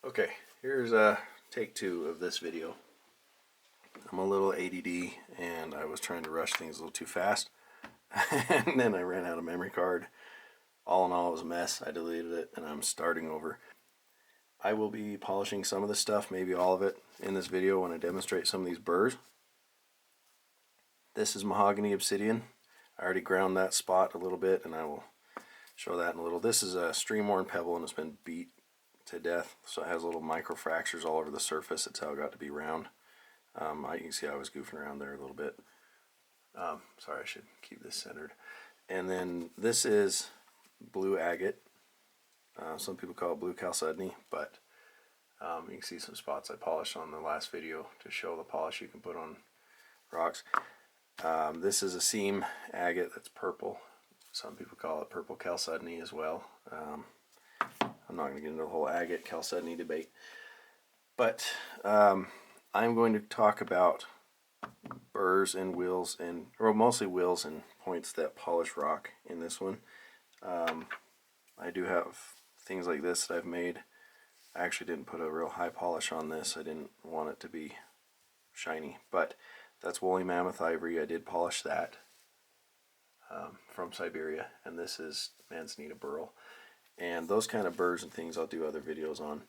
Okay, here's take 2 of this video. I'm a little ADD and I was trying to rush things a little too fast and then I ran out of memory card. All in all, it was a mess. I deleted it and I'm starting over. I will be polishing some of this stuff, maybe all of it, in this video when I demonstrate some of these burrs. This is mahogany obsidian. I already ground that spot a little bit and I will show that in a little. This is a stream-worn pebble and it's been beat to death, so it has little micro fractures all over the surface. It's how it got to be round. You can see I was goofing around there a little bit. Sorry, I should keep this centered. And then this is blue agate. Some people call it blue chalcedony, but you can see some spots I polished on the last video to show the polish you can put on rocks. This is a seam agate that's purple. Some people call it purple chalcedony as well. I'm not going to get into the whole agate chalcedony debate, but I'm going to talk about burrs and wheels, or mostly wheels and points that polish rock in this one. I do have things like this that I've made. I actually didn't put a real high polish on this. I didn't want it to be shiny, but that's woolly mammoth ivory. I did polish that from Siberia, and this is manzanita burl. And those kind of burrs and things I'll do other videos on.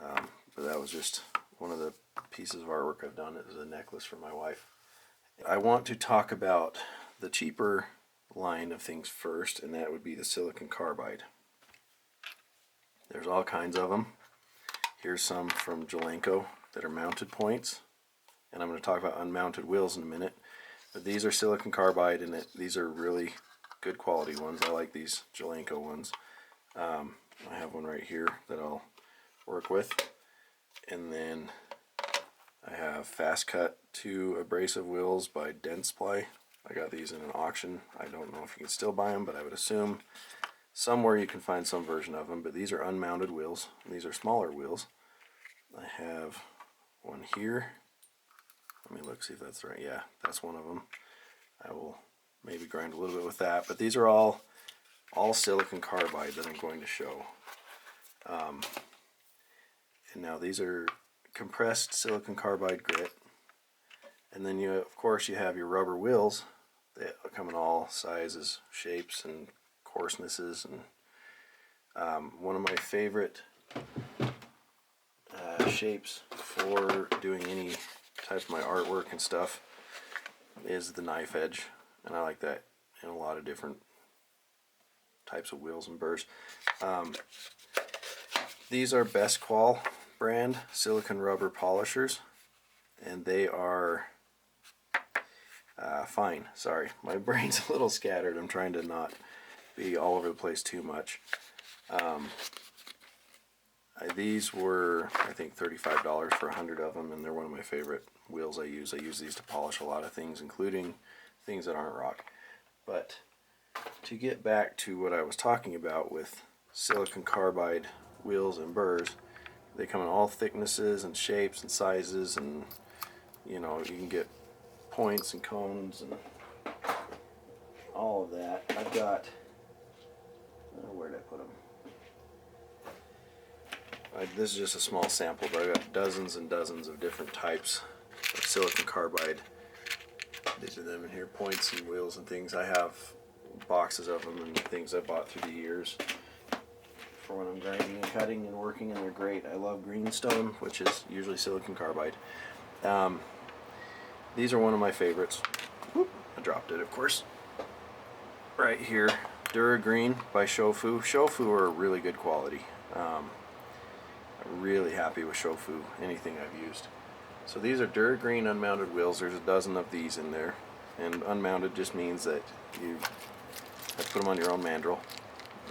But that was just one of the pieces of artwork I've done. It was a necklace for my wife. I want to talk about the cheaper line of things first, and that would be the silicon carbide. There's all kinds of them. Here's some from Jelenko that are mounted points, and I'm going to talk about unmounted wheels in a minute. But these are silicon carbide, and these are really good quality ones. I like these Jelenko ones. I have one right here that I'll work with, and then I have fast cut 2 abrasive wheels by Dentsply. I got these in an auction. I don't know if you can still buy them, but I would assume somewhere you can find some version of them. But these are unmounted wheels. These are smaller wheels. I have one here. Let me look, see if that's right. Yeah, that's one of them. I will maybe grind a little bit with that, but these are all silicon carbide that I'm going to show. And now these are compressed silicon carbide grit, and then of course you have your rubber wheels that come in all sizes, shapes, and coarsenesses. And one of my favorite shapes for doing any type of my artwork and stuff is the knife edge, and I like that in a lot of different types of wheels and burrs. These are Best Qual brand silicon rubber polishers, and they are fine. Sorry, my brain's a little scattered. I'm trying to not be all over the place too much. These were, I think, $35 for 100 of them, and they're one of my favorite wheels I use. I use these to polish a lot of things, including things that aren't rock. But to get back to what I was talking about with silicon carbide wheels and burrs, they come in all thicknesses and shapes and sizes, and you know, you can get points and cones and all of that. I've got, where did I put them? This is just a small sample, but I've got dozens and dozens of different types of silicon carbide. These are them in here, points and wheels and things. I have boxes of them and things I bought through the years for when I'm grinding and cutting and working, and they're great. I love greenstone, which is usually silicon carbide. These are one of my favorites. Whoop, I dropped it, of course. Right here, Dura Green by Shofu. Shofu are really good quality. I'm really happy with Shofu, anything I've used. So these are Dura Green unmounted wheels. There's a dozen of these in there, and unmounted just means that you have to put them on your own mandrel,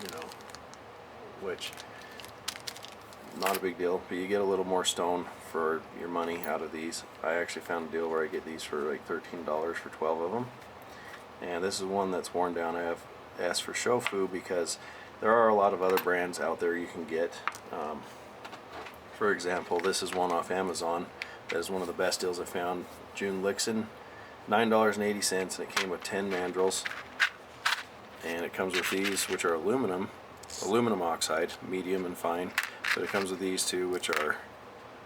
you know, which not a big deal, but you get a little more stone for your money out of these. I actually found a deal where I get these for like $13 for 12 of them, and this is one that's worn down. I have asked for Shofu because there are a lot of other brands out there you can get. For example, this is one off Amazon that is one of the best deals I found. June Lixon, $9.80, and it came with 10 mandrels, and it comes with these, which are aluminum oxide, medium and fine. But it comes with these two, which are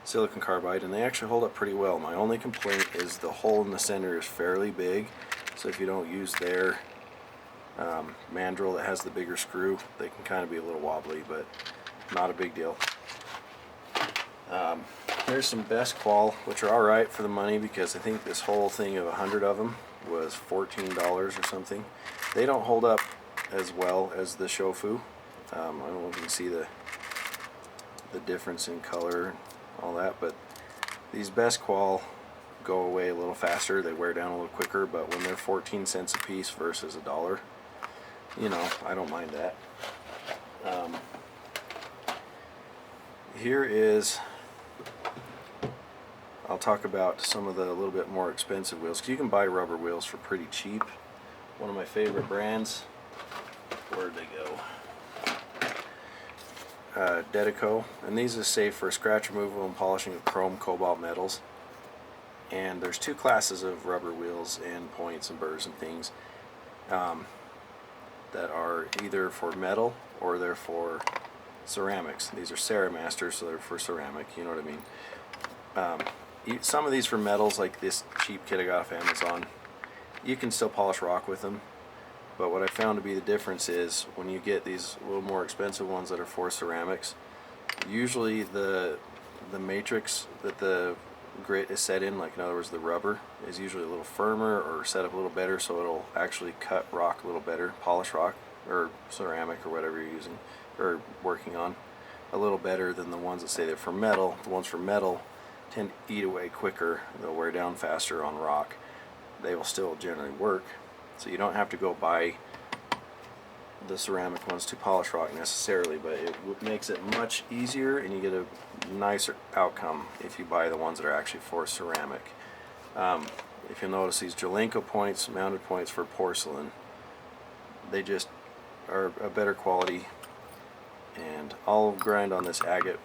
silicon carbide, and they actually hold up pretty well. My only complaint is the hole in the center is fairly big, so if you don't use their mandrel that has the bigger screw, they can kind of be a little wobbly, but not a big deal. Here's some best qual, which are alright for the money, because I think this whole thing of 100 of them was $14 or something. They don't hold up as well as the Shofu. I don't know if you can see the difference in color and all that, but these best qual go away a little faster, they wear down a little quicker, but when they're 14 cents a piece versus $1, you know, I don't mind that. Here is, I'll talk about some of the little bit more expensive wheels, because you can buy rubber wheels for pretty cheap. One of my favorite brands, where'd they go? Dedico, and these are safe for scratch removal and polishing of chrome, cobalt metals. And there's two classes of rubber wheels and points and burrs and things that are either for metal or they're for ceramics. These are Ceramasters, so they're for ceramic, you know what I mean. Some of these for metals, like this cheap kit I got off Amazon, you can still polish rock with them, but what I found to be the difference is when you get these little more expensive ones that are for ceramics, usually the matrix that the grit is set in, like in other words the rubber, is usually a little firmer or set up a little better, so it'll actually cut rock a little better, polish rock or ceramic or whatever you're using or working on a little better than the ones that say they're for metal. The ones for metal tend to eat away quicker, they'll wear down faster on rock. They will still generally work, so you don't have to go buy the ceramic ones to polish rock necessarily, but it makes it much easier and you get a nicer outcome if you buy the ones that are actually for ceramic. If you'll notice, these Jelenko points, mounted points for porcelain, they just are a better quality, and I'll grind on this agate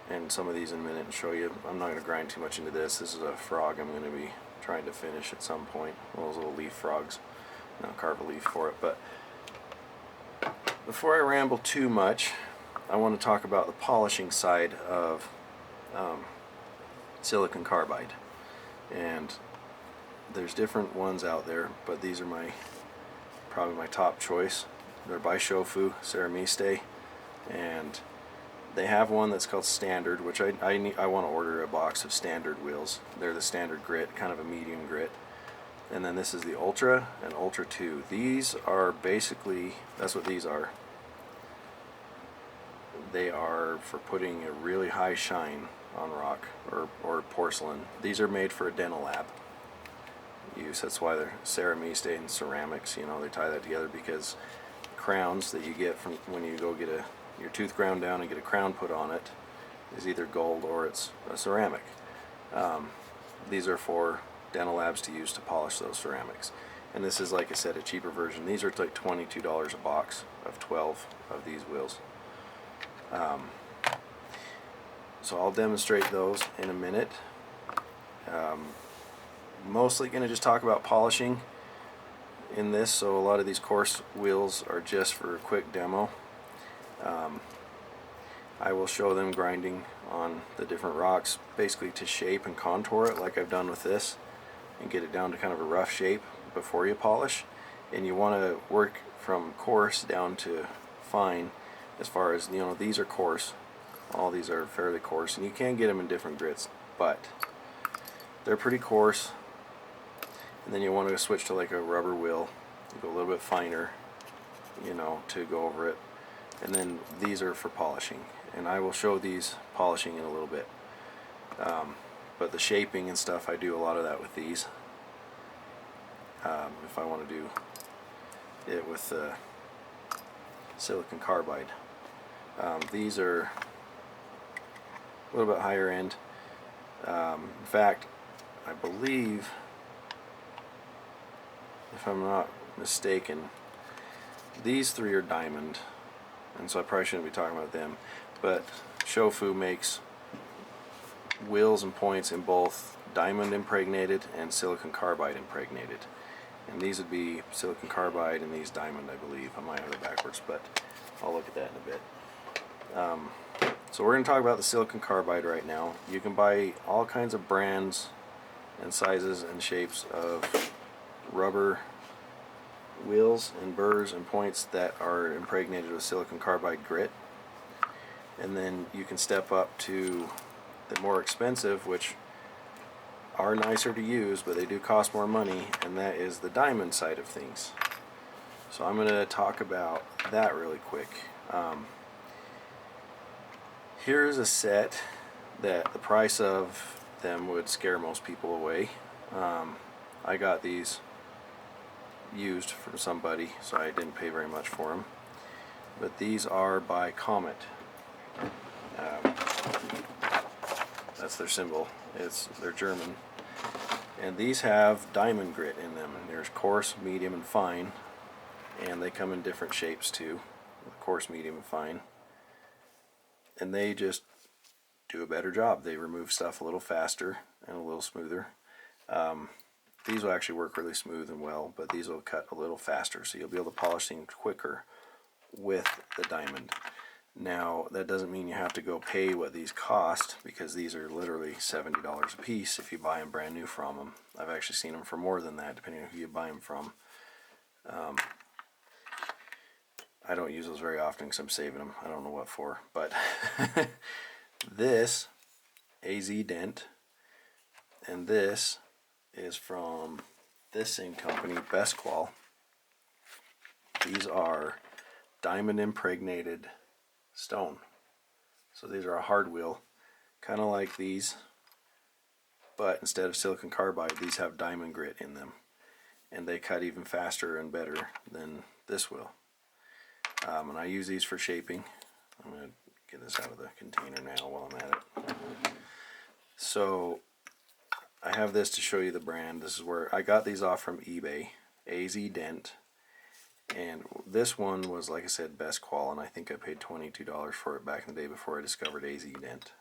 and some of these in a minute and show you. I'm not going to grind too much into this. This is a frog I'm going to be trying to finish at some point, one of those little leaf frogs, and I'll carve a leaf for it. But before I ramble too much, I want to talk about the polishing side of silicon carbide. And there's different ones out there, but these are probably my top choice. They're by Shofu, Ceramiste, and they have one that's called Standard, which I want to order a box of standard wheels. They're the standard grit, kind of a medium grit. And then this is the Ultra and Ultra 2. These are basically, that's what these are. They are for putting a really high shine on rock or porcelain. These are made for a dental lab use. That's why they're Ceramiste and ceramics, you know, they tie that together, because crowns that you get from when you go get your tooth ground down and get a crown put on it is either gold or it's a ceramic. These are for dental labs to use to polish those ceramics, and this is, like I said, a cheaper version. These are like $22 a box of 12 of these wheels. So I'll demonstrate those in a minute. Mostly going to just talk about polishing in this, so a lot of these coarse wheels are just for a quick demo. I will show them grinding on the different rocks, basically to shape and contour it like I've done with this, and get it down to kind of a rough shape before you polish. And you want to work from coarse down to fine, as far as, you know, these are coarse, all these are fairly coarse, and you can get them in different grits, but they're pretty coarse. And then you want to switch to like a rubber wheel, go a little bit finer, you know, to go over it. And then these are for polishing, and I will show these polishing in a little bit. But the shaping and stuff, I do a lot of that with these. If I want to do it with silicon carbide. These are a little bit higher end. In fact, I believe, if I'm not mistaken, these three are diamond, and so I probably shouldn't be talking about them, but Shofu makes wheels and points in both diamond impregnated and silicon carbide impregnated, and these would be silicon carbide and these diamond, I believe. I might have it backwards, but I'll look at that in a bit. So we're going to talk about the silicon carbide right now. You can buy all kinds of brands and sizes and shapes of rubber wheels and burrs and points that are impregnated with silicon carbide grit. And then you can step up to the more expensive, which are nicer to use, but they do cost more money, and that is the diamond side of things. So I'm going to talk about that really quick. Here's a set that the price of them would scare most people away. I got these used from somebody, so I didn't pay very much for them. But these are by Comet. That's their symbol. They're German. And these have diamond grit in them. And there's coarse, medium, and fine. And they come in different shapes too. Coarse, medium, and fine. And they just do a better job. They remove stuff a little faster and a little smoother. These will actually work really smooth and well, but these will cut a little faster, so you'll be able to polish things quicker with the diamond. Now, that doesn't mean you have to go pay what these cost, because these are literally $70 a piece if you buy them brand new from them. I've actually seen them for more than that, depending on who you buy them from. I don't use those very often because I'm saving them. I don't know what for, but this AZ Dent, and this is from this same company, Best Qual. These are diamond impregnated stone. So these are a hard wheel, kind of like these, but instead of silicon carbide, these have diamond grit in them, and they cut even faster and better than this will. And I use these for shaping. I'm going to get this out of the container now while I'm at it. So I have this to show you the brand. This is where I got these off from eBay, AZ Dent. And this one was, like I said, Best Qual, and I think I paid $22 for it back in the day before I discovered AZ Dent.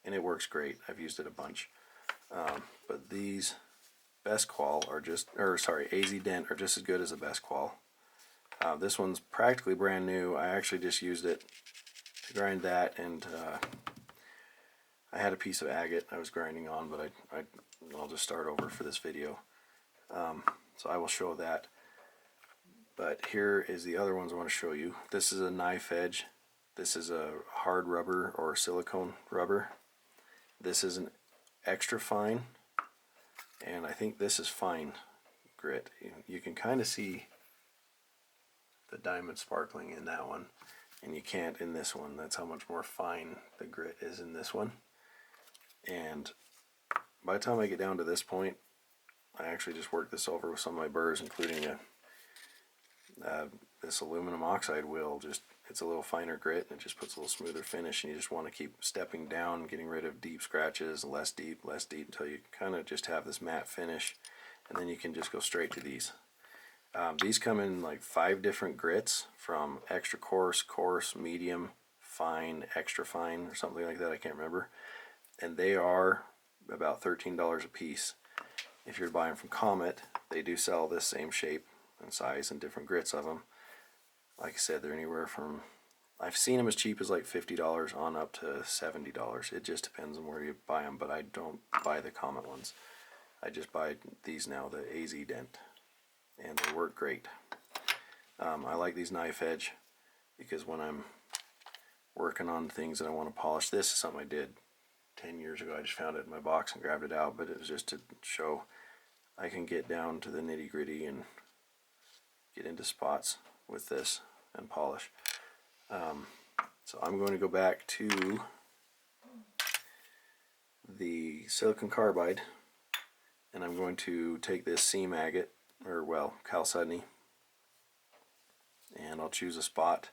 And it works great. I've used it a bunch. But these Best Qual are just, AZ Dent are just as good as the Best Qual. This one's practically brand new. I actually just used it to grind that, and I had a piece of agate I was grinding on, but I'll just start over for this video. So I will show that. But here is the other ones I want to show you. This is a knife edge. This is a hard rubber or silicone rubber. This is an extra fine, and I think this is fine grit. You can kind of see the diamond sparkling in that one, and you can't in this one. That's how much more fine the grit is in this one. And by the time I get down to this point, I actually just worked this over with some of my burrs, including this aluminum oxide wheel. It's a little finer grit, and it just puts a little smoother finish, and you just want to keep stepping down, getting rid of deep scratches, less deep, until you kind of just have this matte finish, and then you can just go straight to these. These come in like 5 different grits, from extra coarse, coarse, medium, fine, extra fine, or something like that. I can't remember. And they are about $13 a piece. If you're buying from Comet, they do sell this same shape and size and different grits of them. Like I said, they're anywhere from, I've seen them as cheap as like $50 on up to $70. It just depends on where you buy them, but I don't buy the Comet ones. I just buy these now, the AZ Dent, and they work great. I like these knife edge because when I'm working on things that I want to polish, this is something I did 10 years ago. I just found it in my box and grabbed it out, but it was just to show I can get down to the nitty gritty and get into spots with this and polish. So I'm going to go back to the silicon carbide, and I'm going to take this seam agate, or well, chalcedony, and I'll choose a spot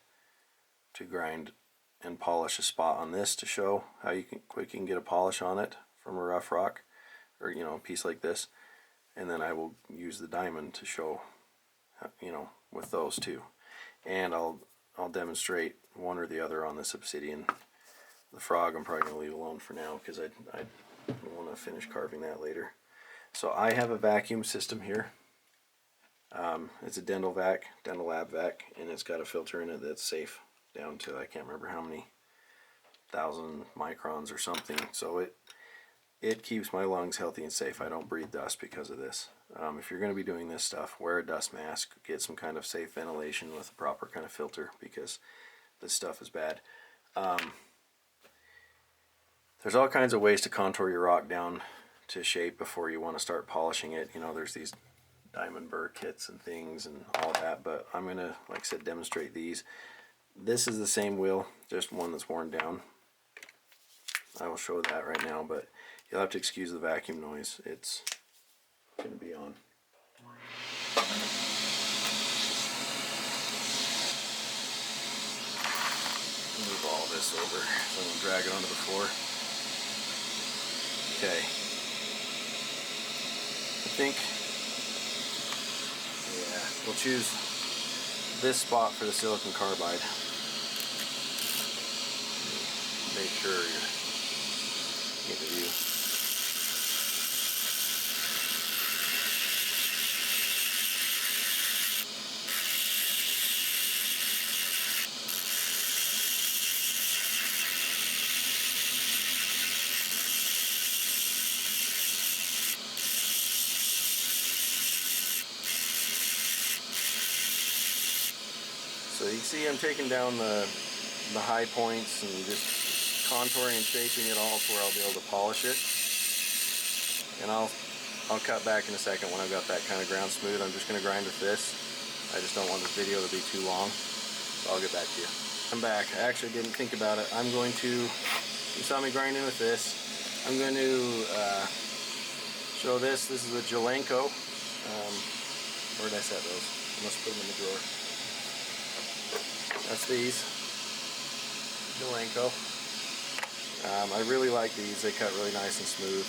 to grind and polish a spot on this to show how quick you can get a polish on it from a rough rock, or a piece like this. And then I will use the diamond to show, with those two. And I'll demonstrate one or the other on this obsidian. The frog I'm probably going to leave alone for now, because I want to finish carving that later. So I have a vacuum system here. It's a Dental Lab vac, and it's got a filter in it that's safe down to, I can't remember how many 1,000 microns or something, so it keeps my lungs healthy and safe. I don't breathe dust because of this. If you're going to be doing this stuff, wear a dust mask, get some kind of safe ventilation with a proper kind of filter, because this stuff is bad. There's all kinds of ways to contour your rock down to shape before you want to start polishing it. You know, there's these diamond burr kits and things and all that, but I'm going to, like I said, demonstrate these. This is the same wheel, just one that's worn down. I will show that right now, but you'll have to excuse the vacuum noise. It's going to be on. Move all this over so I don't drag it onto the floor. Okay. I think, yeah, we'll choose this spot for the silicon carbide. Make sure you get the view. So you can see I'm taking down the high points and just contouring and shaping it all to where I'll be able to polish it. And I'll cut back in a second when I've got that kind of ground smooth. I'm just going to grind with this. I just don't want this video to be too long, so I'll get back to you. I'm back. I actually didn't think about it. I'm going to, you saw me grinding with this. I'm going to show this. This is a Jelenko. Where did I set those? I must put them in the drawer. That's these, Jelenko. I really like these. They cut really nice and smooth.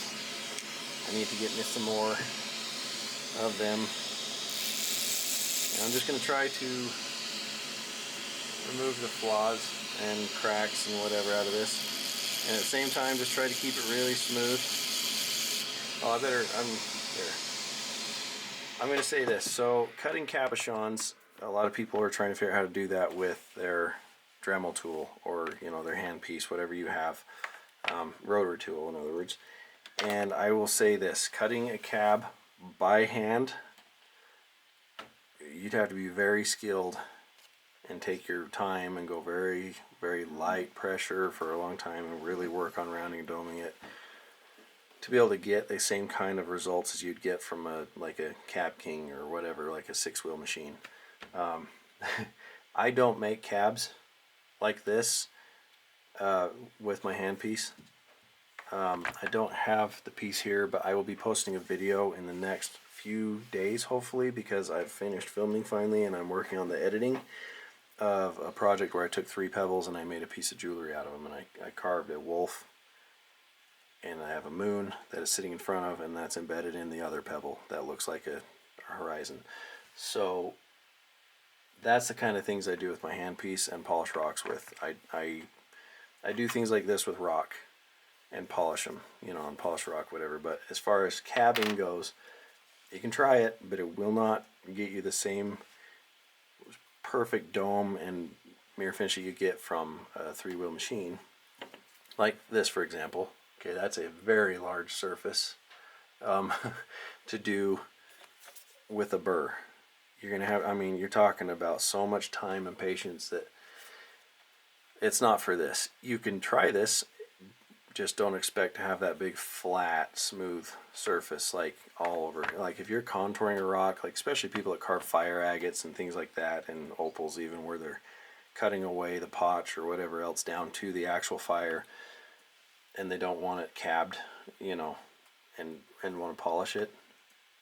I need to get me some more of them. And I'm just going to try to remove the flaws and cracks and whatever out of this. And at the same time, just try to keep it really smooth. Oh, I'm going to say this. So, cutting cabochons, a lot of people are trying to figure out how to do that with their Dremel tool, or their hand piece, whatever you have, rotary tool in other words. And I will say this: cutting a cab by hand, you'd have to be very skilled and take your time and go very, very light pressure for a long time and really work on rounding and doming it to be able to get the same kind of results as you'd get from like a Cab King or whatever, like a 6-wheel machine. I don't make cabs like this with my handpiece. I don't have the piece here, but I will be posting a video in the next few days, hopefully, because I've finished filming finally and I'm working on the editing of a project where I took 3 pebbles and I made a piece of jewelry out of them, and I carved a wolf, and I have a moon that is sitting in front of, and that's embedded in the other pebble that looks like a horizon. So that's the kind of things I do with my handpiece and polish rocks with. I do things like this with rock and polish them, on polish rock, whatever. But as far as cabbing goes, you can try it, but it will not get you the same perfect dome and mirror finish you get from a 3-wheel machine. Like this, for example. Okay, that's a very large surface to do with a burr. You're gonna have, you're talking about so much time and patience that it's not for this. You can try this, just don't expect to have that big flat smooth surface like all over. Like if you're contouring a rock, like especially people that carve fire agates and things like that, and opals even, where they're cutting away the potch or whatever else down to the actual fire, and they don't want it cabbed, and want to polish it,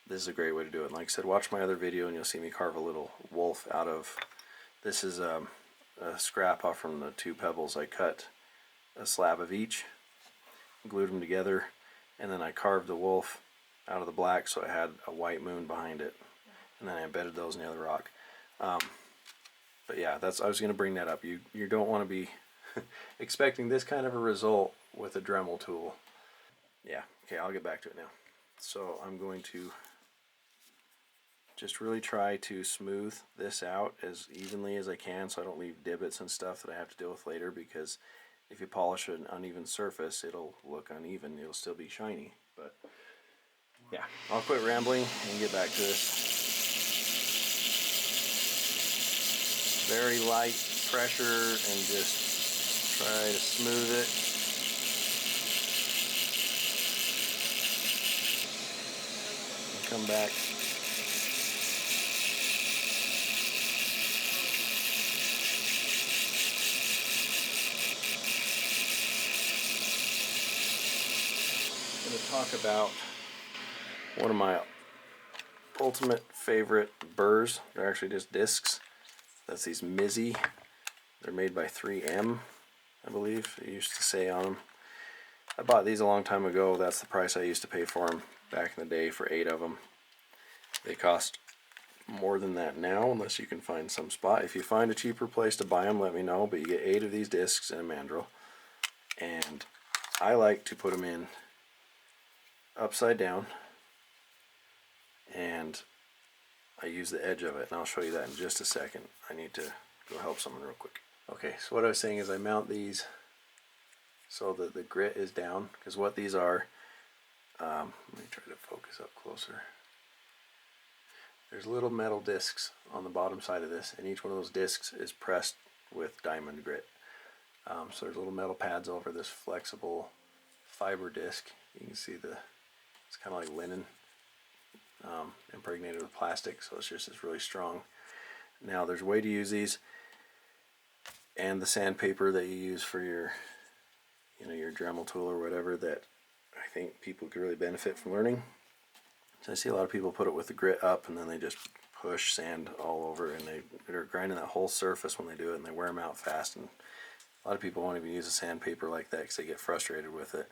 this is a great way to do it. And like I said, watch my other video and you'll see me carve a little wolf out of, this is a scrap off from the 2 pebbles. I cut a slab of each, glued them together, and then I carved the wolf out of the black so I had a white moon behind it, and then I embedded those in the other rock. But yeah, I was going to bring that up. You don't want to be expecting this kind of a result with a Dremel tool. Yeah, okay, I'll get back to it now. So I'm going to just really try to smooth this out as evenly as I can so I don't leave divots and stuff that I have to deal with later, because if you polish an uneven surface, it'll look uneven. It'll still be shiny. But yeah, I'll quit rambling and get back to this. Very light pressure and just try to smooth it. And come back. I'm going to talk about one of my ultimate favorite burrs. They're actually just discs. That's these Mizzy. They're made by 3M, I believe it used to say on them. I bought these a long time ago. That's the price I used to pay for them back in the day for 8 of them. They cost more than that now, unless you can find some spot. If you find a cheaper place to buy them, let me know. But you get 8 of these discs and a mandrel. And I like to put them in upside down, and I use the edge of it, and I'll show you that in just a second. I need to go help someone real quick. Okay, so what I was saying is I mount these so that the grit is down, because what these are, let me try to focus up closer. There's little metal discs on the bottom side of this, and each one of those discs is pressed with diamond grit. So there's little metal pads over this flexible fiber disc. You can see it's kind of like linen, impregnated with plastic, so it's just really strong. Now there's a way to use these, and the sandpaper that you use for your your Dremel tool or whatever, that I think people could really benefit from learning. So I see a lot of people put it with the grit up, and then they just push sand all over, and they're grinding that whole surface when they do it, and they wear them out fast. And a lot of people won't even use a sandpaper like that because they get frustrated with it.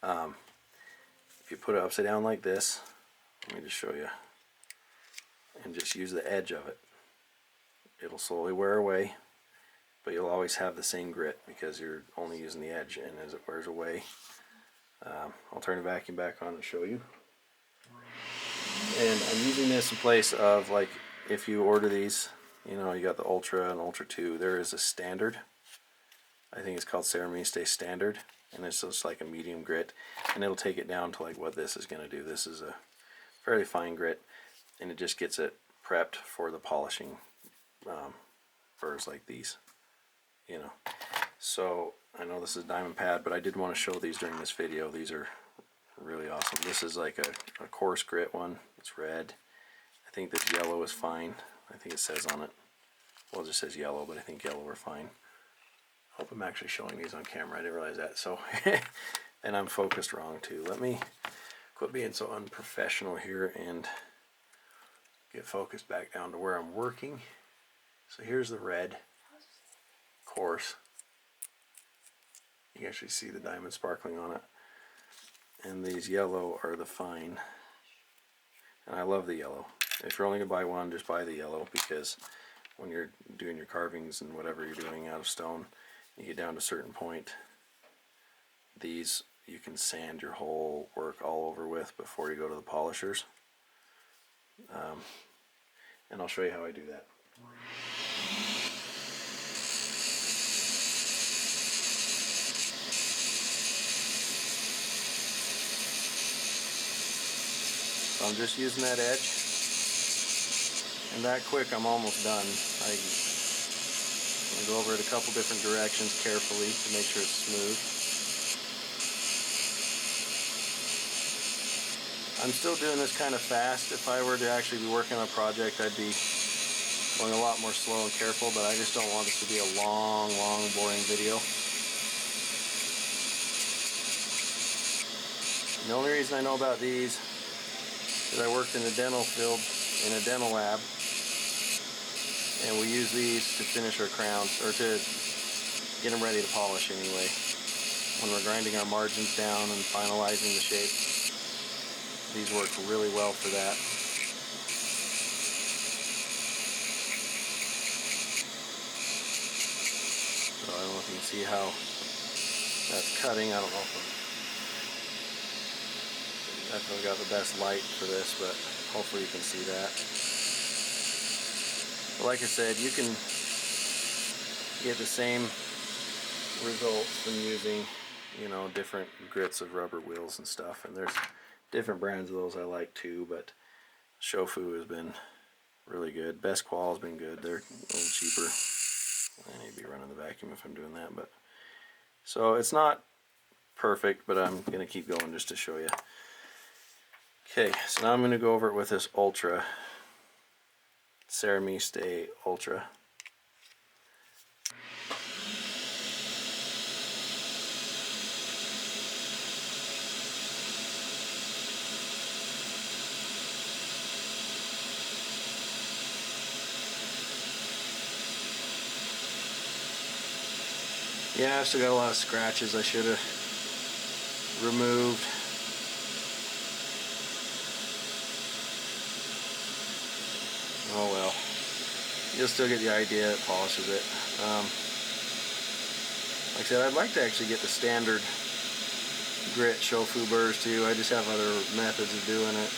If you put it upside down like this, let me just show you, and just use the edge of it, it'll slowly wear away, but you'll always have the same grit because you're only using the edge, and as it wears away, I'll turn the vacuum back on and show you. And I'm using this in place of, like, if you order these, you got the Ultra and Ultra 2, there is a standard. I think it's called Ceramiste Standard, and it's just like a medium grit, and it'll take it down to like what this is going to do. This is a fairly fine grit, and it just gets it prepped for the polishing burrs like these. So I know this is diamond pad, but I did want to show these during this video. These are really awesome. This is like a coarse grit one. It's red. I think this yellow is fine. I think it says on it, well, it just says yellow, but I think yellow are fine. I hope I'm actually showing these on camera. I didn't realize that. So, and I'm focused wrong too. Let me quit being so unprofessional here and get focused back down to where I'm working. So here's the red, coarse. You can actually see the diamond sparkling on it. And these yellow are the fine. And I love the yellow. If you're only going to buy one, just buy the yellow, because when you're doing your carvings and whatever you're doing out of stone, you get down to a certain point, these you can sand your whole work all over with before you go to the polishers. And I'll show you how I do that. So I'm just using that edge, and that quick I'm almost done. I go over it a couple different directions carefully to make sure it's smooth. I'm still doing this kind of fast. If I were to actually be working on a project, I'd be going a lot more slow and careful, but I just don't want this to be a long, boring video. And the only reason I know about these is I worked in the dental field, in a dental lab, and we use these to finish our crowns, or to get them ready to polish anyway. When we're grinding our margins down and finalizing the shape, these work really well for that. So I don't know if you can see how that's cutting. I don't know if I'm definitely got the best light for this, but hopefully you can see that. But like I said, you can get the same results from using, you know, different grits of rubber wheels and stuff. And there's different brands of those I like too, but Shofu has been really good. Best Qual has been good. They're a little cheaper. I need to be running the vacuum if I'm doing that, but so it's not perfect, but I'm gonna keep going just to show you. Okay, so now I'm gonna go over it with this Ultra Ceramiste Ultra. Yeah, I've still got a lot of scratches I should have removed. Oh well. You'll still get the idea. It polishes it. Like I said, I'd like to actually get the standard grit Shofu burrs too. I just have other methods of doing it.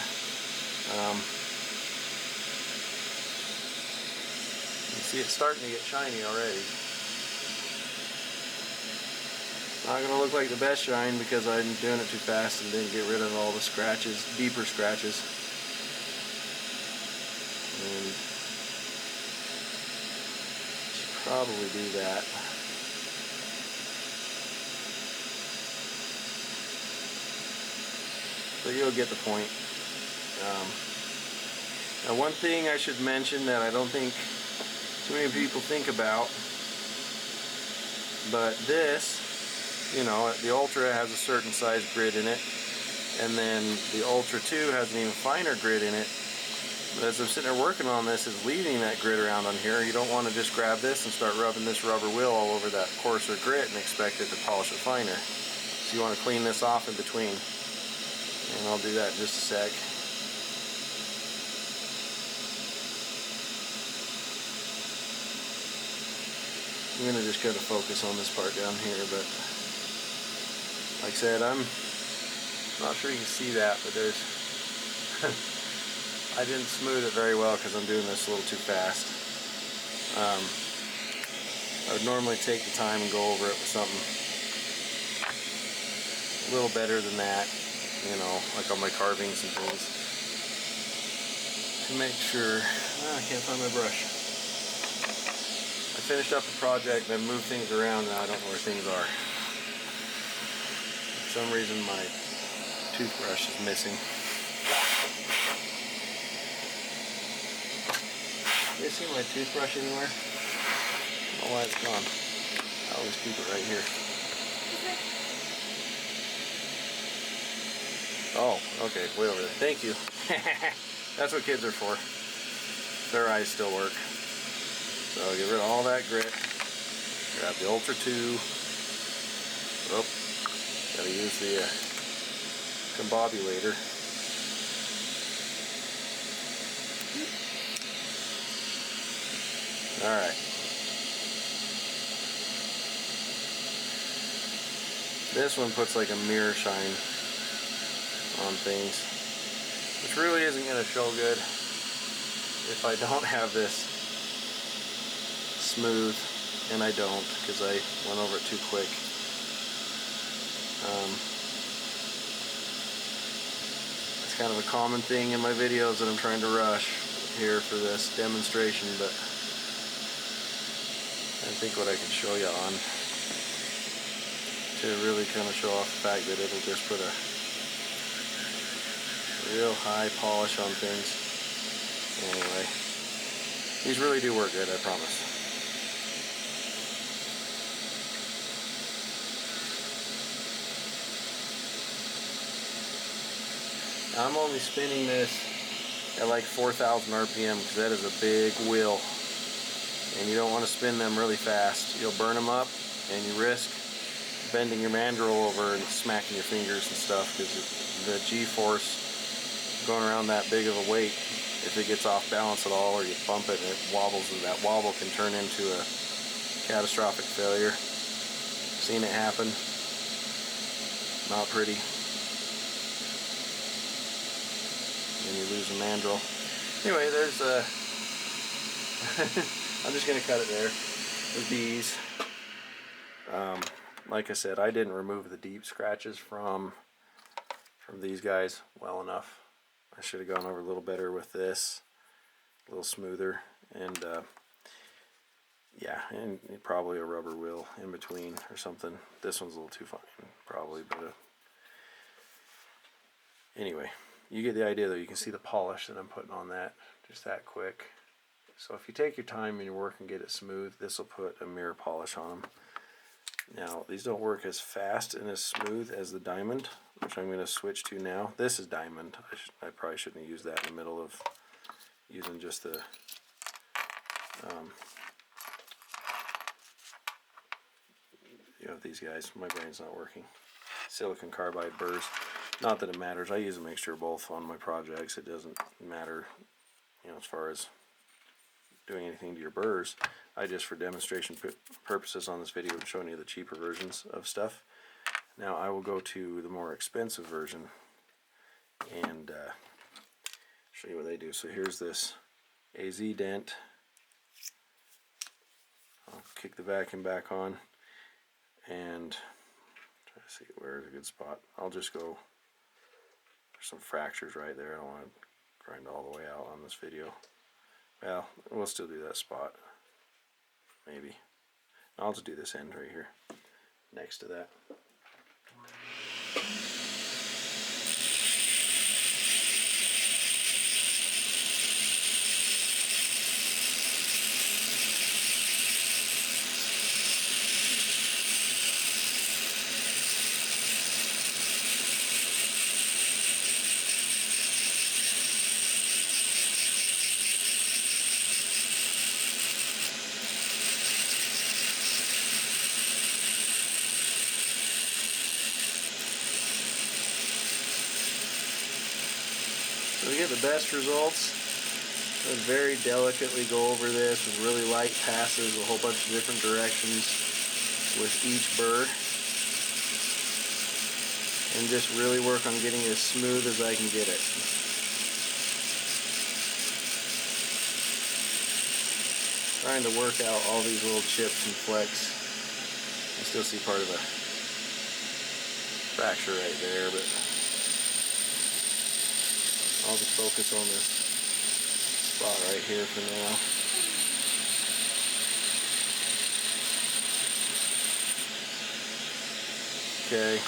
You see it's starting to get shiny already. Not going to look like the best shine because I'm doing it too fast and didn't get rid of all the scratches, deeper scratches. And should probably do that. So you'll get the point. Now one thing I should mention that I don't think too many people think about, but this, you know, the Ultra has a certain size grid in it, and then the Ultra 2 has an even finer grid in it. But as I'm sitting there working on this, is leaving that grid around on here. You don't want to just grab this and start rubbing this rubber wheel all over that coarser grit and expect it to polish it finer. So you want to clean this off in between. And I'll do that in just a sec. I'm going to just kind of focus on this part down here, but like I said, I'm not sure you can see that, but there's I didn't smooth it very well because I'm doing this a little too fast. I would normally take the time and go over it with something a little better than that, you know, like on my carvings and things, to make sure. I can't find my brush. I finished up the project and then moved things around. Now I don't know where things are. For some reason my toothbrush is missing. You see my toothbrush anywhere? I don't know why it's gone. I always keep it right here. Oh, okay, way over there. Thank you. That's what kids are for. Their eyes still work. So get rid of all that grit. Grab the Ultra 2. Oh, gotta use the combobulator. Alright. This one puts like a mirror shine on things, which really isn't going to show good if I don't have this smooth, and I don't because I went over it too quick. It's kind of a common thing in my videos that I'm trying to rush here for this demonstration, but I think what I can show you on to really kind of show off the fact that it'll just put a real high polish on things. Anyway, these really do work good, I promise. I'm only spinning this at like 4,000 RPM because that is a big wheel, and you don't want to spin them really fast. You'll burn them up and you risk bending your mandrel over and smacking your fingers and stuff, because the G-force going around that big of a weight, if it gets off balance at all or you bump it and it wobbles, and that wobble can turn into a catastrophic failure. Seen it happen. Not pretty. And you lose a mandrel. Anyway, there's I'm just gonna cut it there with these. Like I said, I didn't remove the deep scratches from these guys well enough. I should have gone over a little better with this, a little smoother, and yeah, and probably a rubber wheel in between or something. This one's a little too fine, probably, but anyway, you get the idea though. You can see the polish that I'm putting on that, just that quick. So if you take your time in your work and get it smooth, this will put a mirror polish on them. Now, these don't work as fast and as smooth as the diamond, which I'm going to switch to now. This is diamond. I probably shouldn't have used that in the middle of using just the you know, these guys. My brain's not working. Silicon carbide burrs. Not that it matters. I use a mixture of both on my projects. It doesn't matter, you know, as far as doing anything to your burrs. I just, for demonstration purposes on this video, I'm showing you the cheaper versions of stuff. Now I will go to the more expensive version and show you what they do. So here's this AZ dent. I'll kick the vacuum back on and try to see where's a good spot. I'll just go, there's some fractures right there. I don't want to grind all the way out on this video. Well, we'll still do that spot. Maybe. I'll just do this end right here next to that. So to get the best results, I very delicately go over this with really light passes, a whole bunch of different directions with each burr, and just really work on getting it as smooth as I can get it. Trying to work out all these little chips and flecks. I still see part of a fracture right there, but I'll just focus on this spot right here for now. Okay.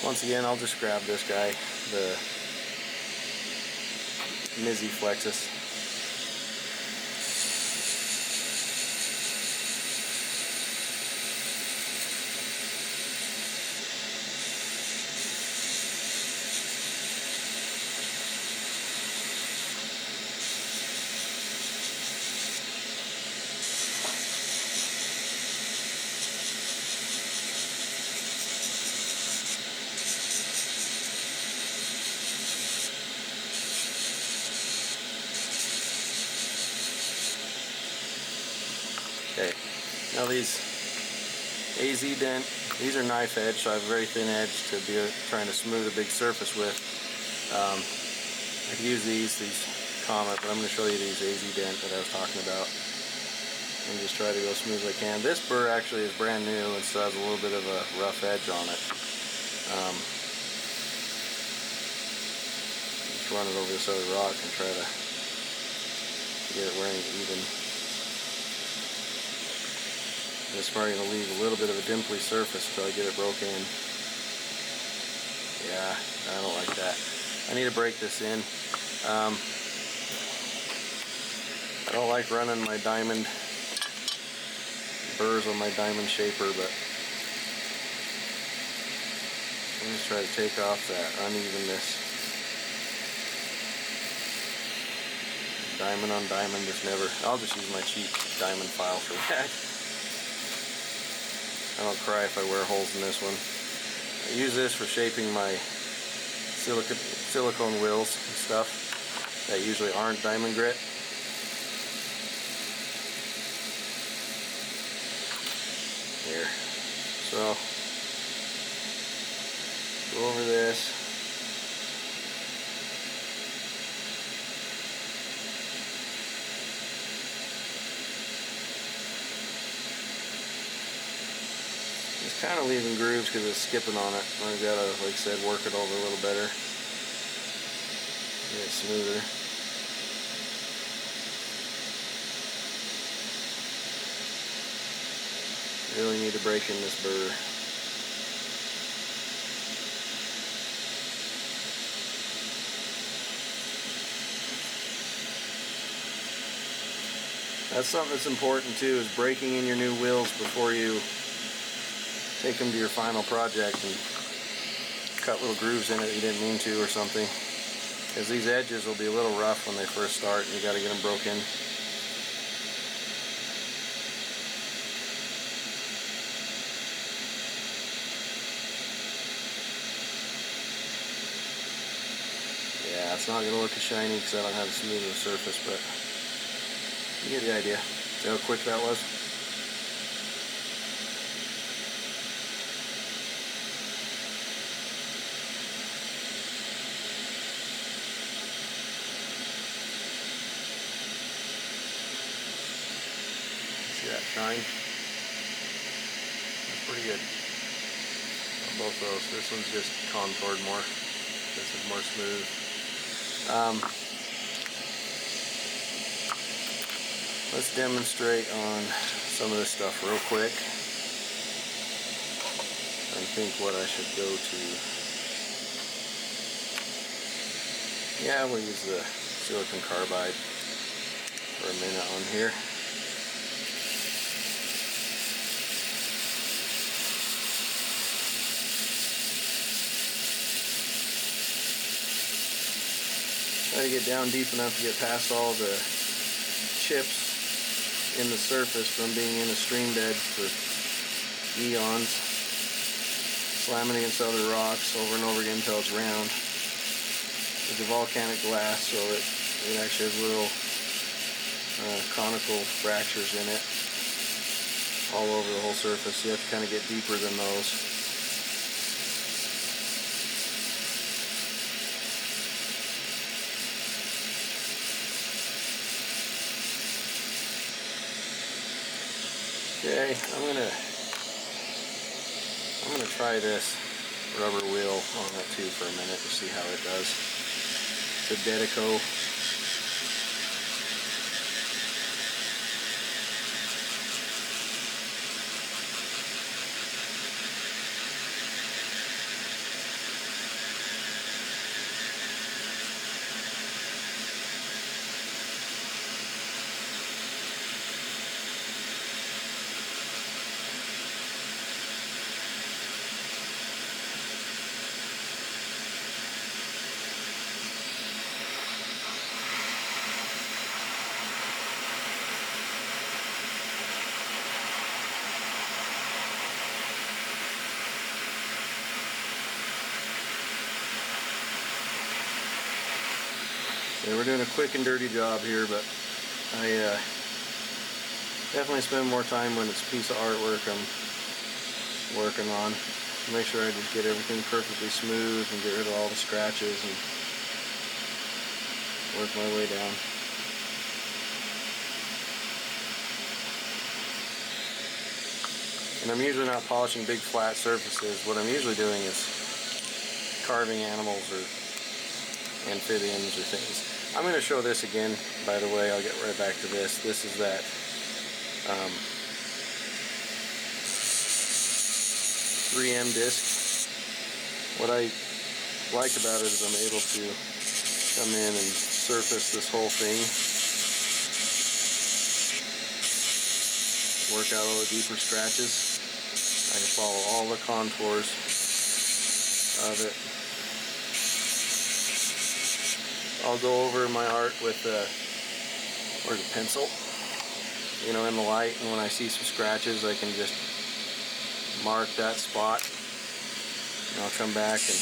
Once again, I'll just grab this guy, the Mizzy Flexus. Okay, now these AZ dent, these are knife edge, so I have a very thin edge to be trying to smooth a big surface with. I can use these Comet, but I'm going to show you these AZ dent that I was talking about and just try to go smooth as I can. This burr actually is brand new and still has a little bit of a rough edge on it. Just run it over this other rock and try to get it wearing even. It's probably going to leave a little bit of a dimply surface until I get it broken in. Yeah, I don't like that. I need to break this in. I don't like running my diamond burrs on my diamond shaper, but I'm just trying to take off that unevenness. Diamond on diamond just never. I'll just use my cheap diamond file for that. I don't cry if I wear holes in this one. I use this for shaping my silicone wheels and stuff that usually aren't diamond grit. Here. So, go over this. It's kind of leaving grooves because it's skipping on it. I've got to, like I said, work it over a little better. Get it smoother. Really need to break in this burr. That's something that's important too, is breaking in your new wheels before you take them to your final project and cut little grooves in it you didn't mean to or something. Because these edges will be a little rough when they first start and you got to get them broken. Yeah, it's not going to look as shiny because I don't have a smooth of a surface, but you get the idea. See how quick that was? See that shine? That's pretty good. On both those. This one's just contoured more. This is more smooth. Let's demonstrate on some of this stuff real quick. I think what I should go to. Yeah, we'll use the silicon carbide for a minute on here. Try to get down deep enough to get past all the chips in the surface from being in a stream bed for eons, slamming against other rocks over and over again until it's round. It's a volcanic glass, so it actually has little conical fractures in it all over the whole surface. You have to kind of get deeper than those. Okay, I'm gonna try this rubber wheel on that tube for a minute to see how it does. It's a Dedico. Yeah, we're doing a quick and dirty job here, but I definitely spend more time when it's a piece of artwork I'm working on. Make sure I just get everything perfectly smooth and get rid of all the scratches and work my way down. And I'm usually not polishing big flat surfaces. What I'm usually doing is carving animals or amphibians or things. I'm going to show this again, by the way. I'll get right back to this. This is that 3M disc. What I like about it is I'm able to come in and surface this whole thing, work out all the deeper scratches. I can follow all the contours of it. I'll go over my art with a pencil, you know, in the light, and when I see some scratches I can just mark that spot, and I'll come back and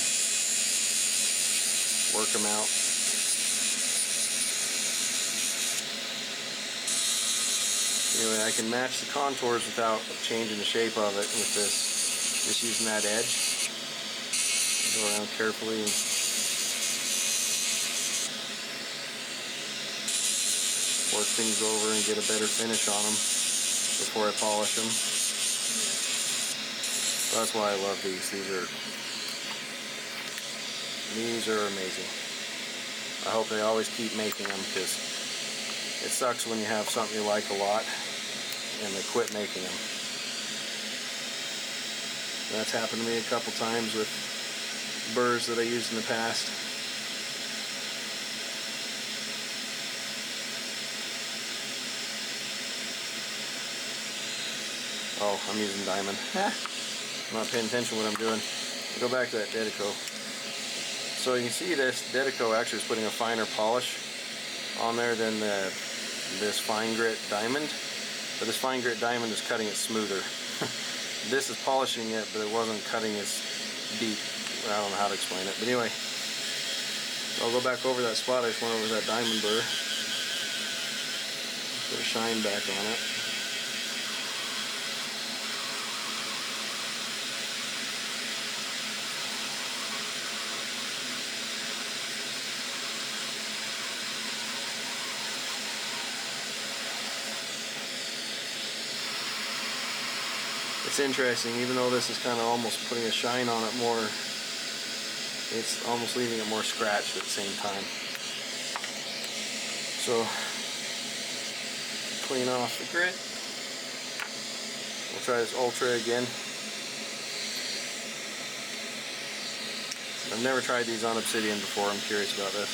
work them out. Anyway, I can match the contours without changing the shape of it with this, just using that edge. Go around carefully and work things over and get a better finish on them before I polish them. So that's why I love these. These are amazing. I hope they always keep making them, because it sucks when you have something you like a lot and they quit making them. That's happened to me a couple times with burrs that I used in the past. Oh, I'm using diamond. I'm not paying attention to what I'm doing. I'll go back to that Dedico. So you can see this Dedico actually is putting a finer polish on there than this fine grit diamond. But this fine grit diamond is cutting it smoother. This is polishing it, but it wasn't cutting as deep. I don't know how to explain it. But anyway, I'll go back over that spot I just went over that diamond burr. Put a shine back on it. It's interesting, even though this is kind of almost putting a shine on it more, it's almost leaving it more scratched at the same time. So, clean off the grit. We'll try this Ultra again. I've never tried these on obsidian before, I'm curious about this.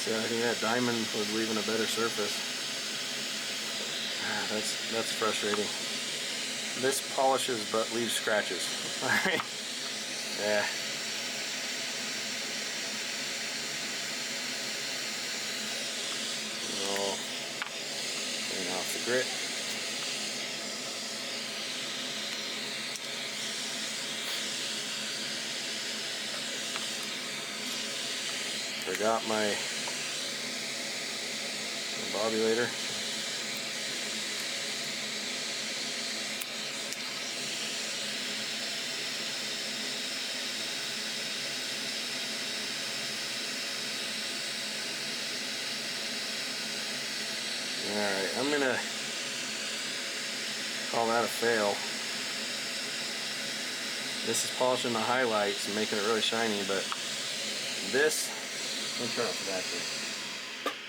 So I think that diamond was leaving a better surface. That's frustrating. This polishes but leaves scratches. Alright. Yeah. So, clean off the grit. Forgot my bobulator. Alright, I'm gonna call that a fail. This is polishing the highlights and making it really shiny, but this, let me turn off the battery.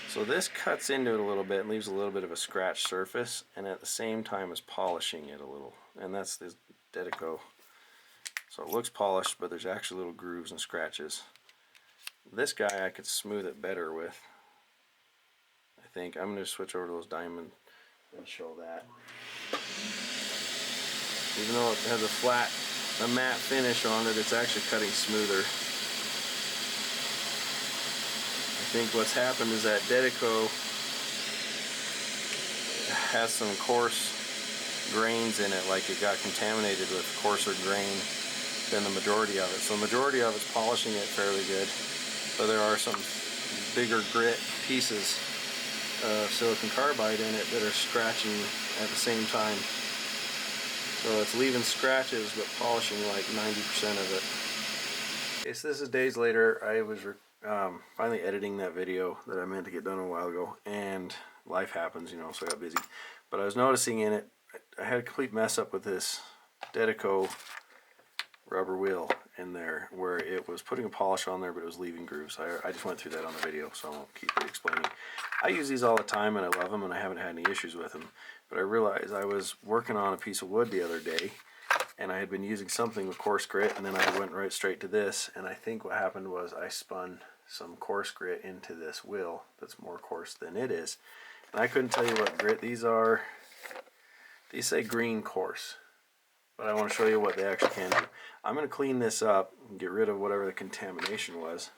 So this cuts into it a little bit and leaves a little bit of a scratched surface, and at the same time is polishing it a little. And that's the Dedico. So it looks polished, but there's actually little grooves and scratches. This guy I could smooth it better with, I think. I'm going to switch over to those diamond and show that. Even though it has a matte finish on it, it's actually cutting smoother. I think what's happened is that Dedico has some coarse grains in it, like it got contaminated with coarser grain than the majority of it. So the majority of it's polishing it fairly good, but there are some bigger grit pieces of silicon carbide in it that are scratching at the same time. So it's leaving scratches but polishing like 90% of it. Okay, so this is days later. I was finally editing that video that I meant to get done a while ago, and life happens, you know, so I got busy. But I was noticing in it, I had a complete mess up with this Dedico rubber wheel in there, where it was putting a polish on there, but it was leaving grooves. I just went through that on the video, so I won't keep re-explaining. I use these all the time, and I love them, and I haven't had any issues with them. But I realized I was working on a piece of wood the other day, and I had been using something with coarse grit, and then I went right straight to this, and I think what happened was I spun some coarse grit into this wheel that's more coarse than it is. And I couldn't tell you what grit these are. These say green coarse, but I want to show you what they actually can do. I'm going to clean this up and get rid of whatever the contamination was,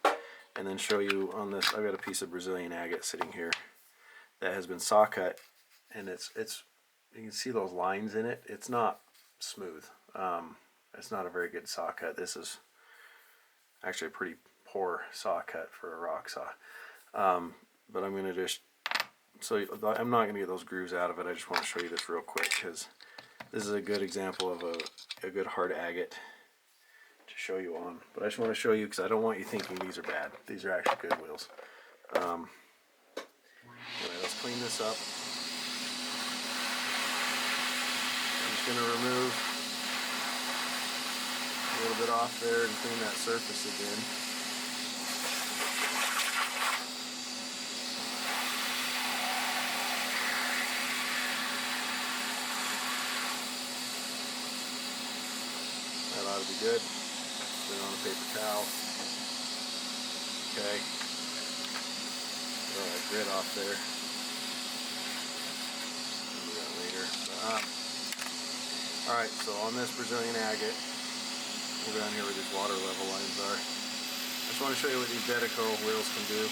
and then show you on this. I've got a piece of Brazilian agate sitting here that has been saw cut, and it's you can see those lines in it. It's not smooth. It's not a very good saw cut. This is actually a pretty poor saw cut for a rock saw. But I'm going to just, so I'm not going to get those grooves out of it. I just want to show you this real quick, because this is a good example of a good hard agate show you on, but I just want to show you because I don't want you thinking these are bad. These are actually good wheels. Anyway, let's clean this up. I'm just going to remove a little bit off there and clean that surface again. That ought to be good. Put it on a paper towel. Okay. Throw that grit off there. I'll do that later. Alright, so on this Brazilian agate, we're down here where these water level lines are. I just want to show you what these Dedeco wheels can do.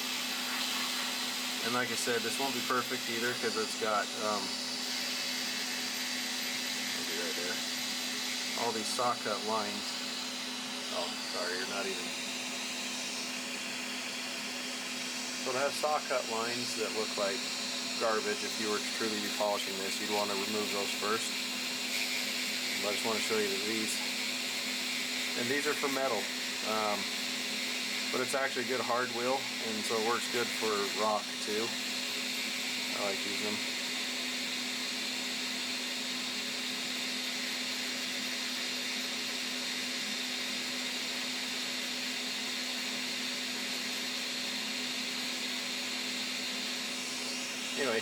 And like I said, this won't be perfect either because it's got maybe right there, all these saw cut lines. Oh, sorry, you're not even. So to have saw cut lines that look like garbage, if you were to truly be polishing this, you'd want to remove those first. But I just want to show you that these are for metal, but it's actually a good hard wheel, and so it works good for rock too. I like using them. Anyway,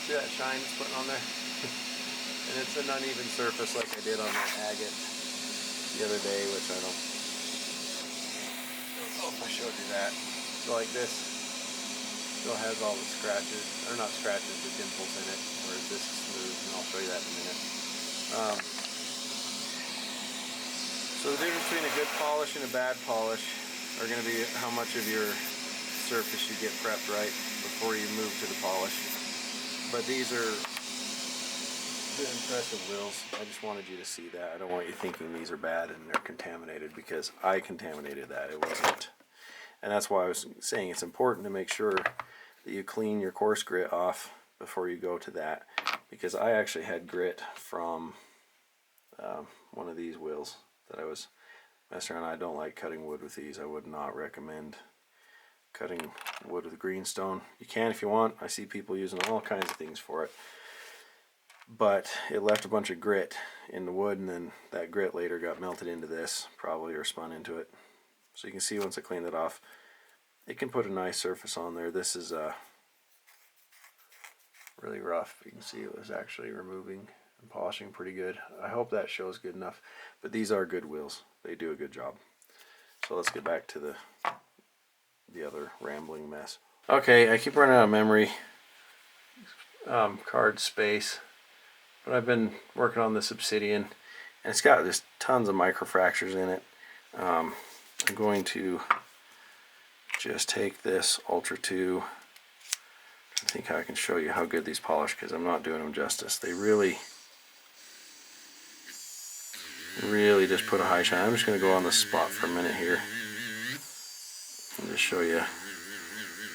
see that shine it's putting on there? And it's an uneven surface like I did on that agate the other day, which I don't know if I showed you that. So like this still has all the scratches, or not scratches, but dimples in it, whereas this is smooth, and I'll show you that in a minute. So the difference between a good polish and a bad polish are going to be how much of your surface you get prepped right before you move to the polish. But these are good, impressive wheels. I just wanted you to see that. I don't want you thinking these are bad and they're contaminated, because I contaminated that. It wasn't. And that's why I was saying it's important to make sure that you clean your coarse grit off before you go to that, because I actually had grit from one of these wheels that I was messing around. I don't like cutting wood with these. I would not recommend cutting wood with greenstone. You can if you want. I see people using all kinds of things for it. But it left a bunch of grit in the wood, and then that grit later got melted into this, probably, or spun into it. So you can see once I cleaned it off, it can put a nice surface on there. This is really rough. You can see it was actually removing and polishing pretty good. I hope that shows good enough. But these are good wheels. They do a good job. So let's get back to the other rambling mess. Okay, I keep running out of memory card space, but I've been working on this obsidian, and it's got just tons of microfractures in it. I'm going to just take this Ultra 2. I think I can show you how good these polish, because I'm not doing them justice. They really just put a high shine. I'm just going to go on the spot for a minute here and just show you.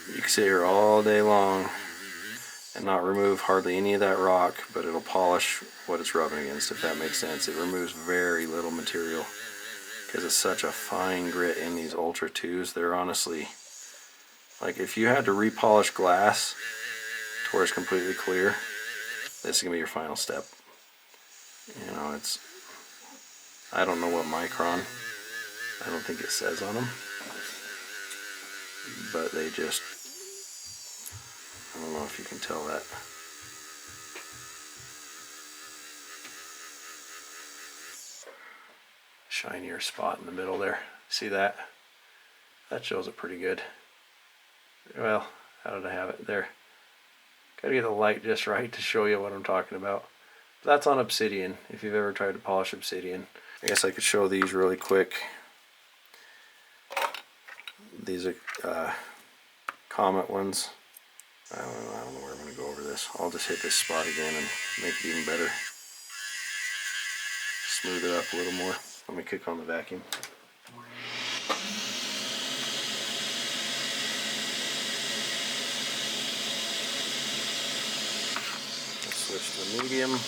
You can sit here all day long and not remove hardly any of that rock, but it'll polish what it's rubbing against, if that makes sense. It removes very little material because it's such a fine grit in these Ultra 2s. They're honestly, like, if you had to repolish glass to where it's completely clear, this is going to be your final step. You know, it's, I don't know what micron, I don't think it says on them, but they just, I don't know if you can tell that. Shinier spot in the middle there. See that? That shows it pretty good. Well, how did I have it there? Gotta get the light just right to show you what I'm talking about. But that's on obsidian, if you've ever tried to polish obsidian. I guess I could show these really quick. These are Comet ones. I don't know where I'm going to go over this. I'll just hit this spot again and make it even better. Smooth it up a little more. Let me kick on the vacuum. Let's switch to the medium.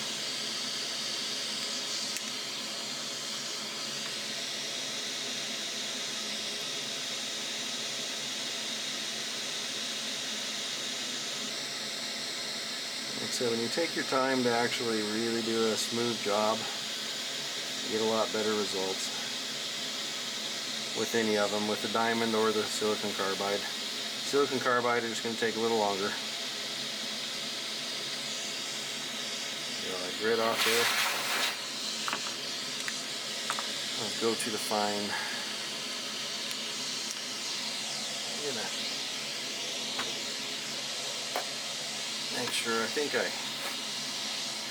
Like I said, when you take your time to actually really do a smooth job, you get a lot better results with any of them, with the diamond or the silicon carbide. Silicon carbide are just going to take a little longer. Get all that grit off there. Let's go to the fine. I'm gonna make sure, I think I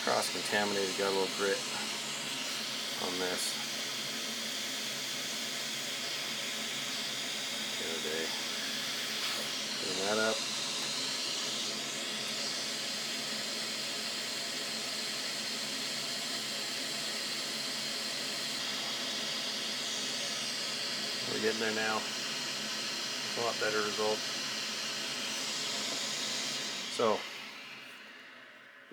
cross-contaminated, got a little grit on this the other day. Clean that up. We're getting there now. It's a lot better result. So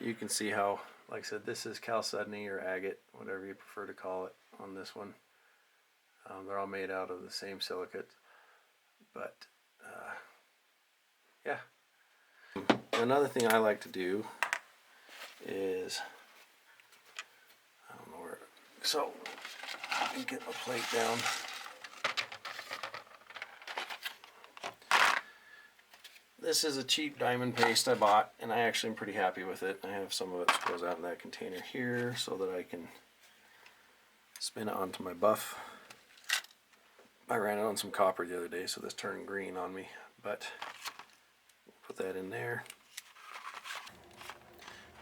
you can see how, like I said, this is chalcedony or agate, whatever you prefer to call it on this one. They're all made out of the same silicate, but yeah. Another thing I like to do is, I don't know where, so I can get my plate down. This is a cheap diamond paste I bought, and I actually am pretty happy with it. I have some of it that goes out in that container here so that I can spin it onto my buff. I ran it on some copper the other day, so this turned green on me, but put that in there.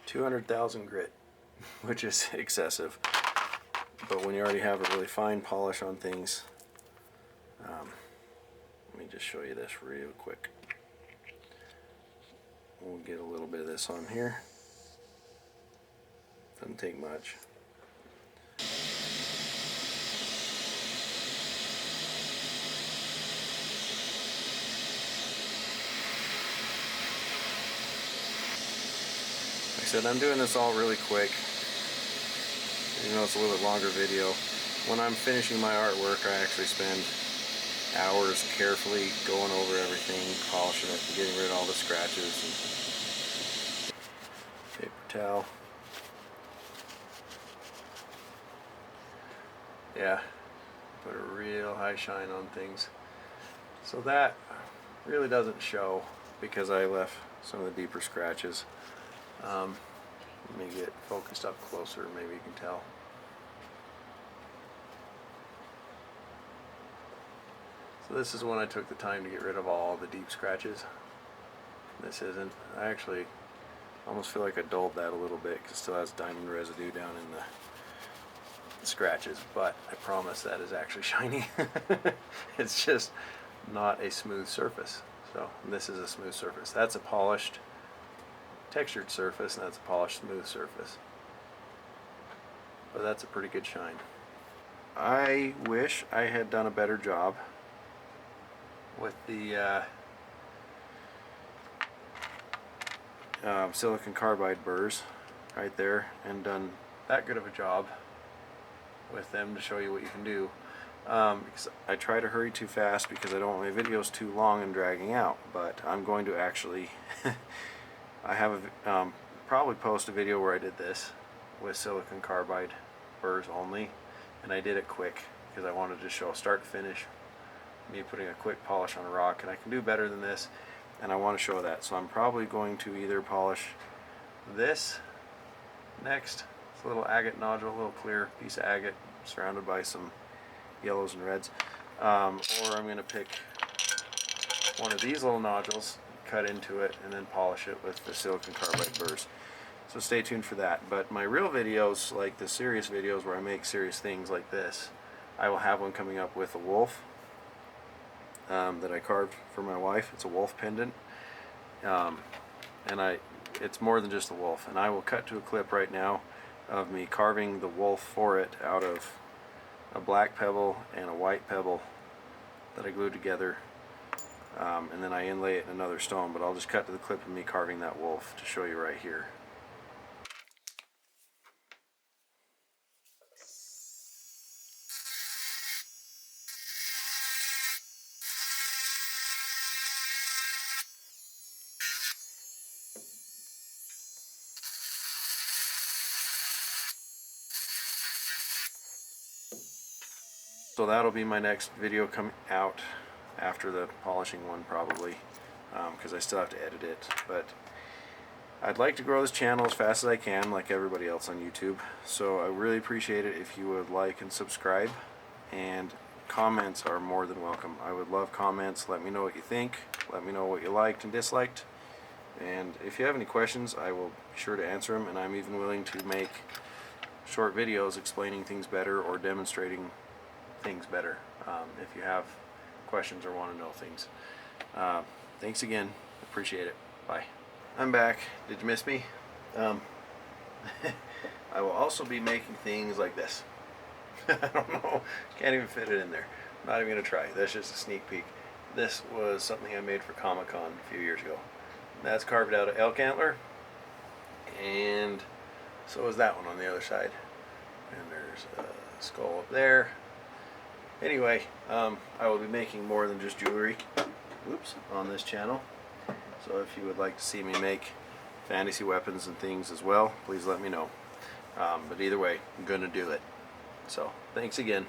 200,000 grit, which is excessive, but when you already have a really fine polish on things, let me just show you this real quick. We'll get a little bit of this on here. Doesn't take much. Like I said, I'm doing this all really quick. You know, it's a little bit longer video. When I'm finishing my artwork, I actually spend hours carefully going over everything, polishing it, and getting rid of all the scratches. And paper towel. Yeah, put a real high shine on things. So that really doesn't show because I left some of the deeper scratches. Let me get focused up closer, maybe you can tell. So this is when I took the time to get rid of all the deep scratches. This isn't. I actually almost feel like I dulled that a little bit because it still has diamond residue down in the scratches, but I promise that is actually shiny. It's just not a smooth surface. So this is a smooth surface. That's a polished, textured surface, and that's a polished, smooth surface. But that's a pretty good shine. I wish I had done a better job with the silicon carbide burrs right there, and done that good of a job with them to show you what you can do. Because I try to hurry too fast because I don't want my videos too long and dragging out, but I'm going to actually I have a probably post a video where I did this with silicon carbide burrs only, and I did it quick because I wanted to show start to finish me putting a quick polish on a rock, and I can do better than this, and I want to show that. So I'm probably going to either polish this next. It's a little agate nodule, a little clear piece of agate surrounded by some yellows and reds, or I'm going to pick one of these little nodules, cut into it, and then polish it with the silicon carbide burrs. So stay tuned for that. But my real videos, like the serious videos where I make serious things like this, I will have one coming up with a wolf that I carved for my wife. It's a wolf pendant, and it's more than just a wolf, and I will cut to a clip right now of me carving the wolf for it out of a black pebble and a white pebble that I glued together, and then I inlay it in another stone. But I'll just cut to the clip of me carving that wolf to show you right here. So that'll be my next video coming out after the polishing one probably, because I still have to edit it. But I'd like to grow this channel as fast as I can, like everybody else on YouTube. So I really appreciate it if you would like and subscribe, and comments are more than welcome. I would love comments. Let me know what you think. Let me know what you liked and disliked. And if you have any questions, I will be sure to answer them, and I'm even willing to make short videos explaining things better or demonstrating things better if you have questions or want to know things. Thanks again. Appreciate it. Bye. I'm back. Did you miss me? I will also be making things like this. I don't know. Can't even fit it in there. I'm not even going to try. That's just a sneak peek. This was something I made for Comic-Con a few years ago. That's carved out of elk antler. And so is that one on the other side. And there's a skull up there. Anyway, I will be making more than just jewelry on this channel. So if you would like to see me make fantasy weapons and things as well, please let me know. But either way, I'm going to do it. So thanks again.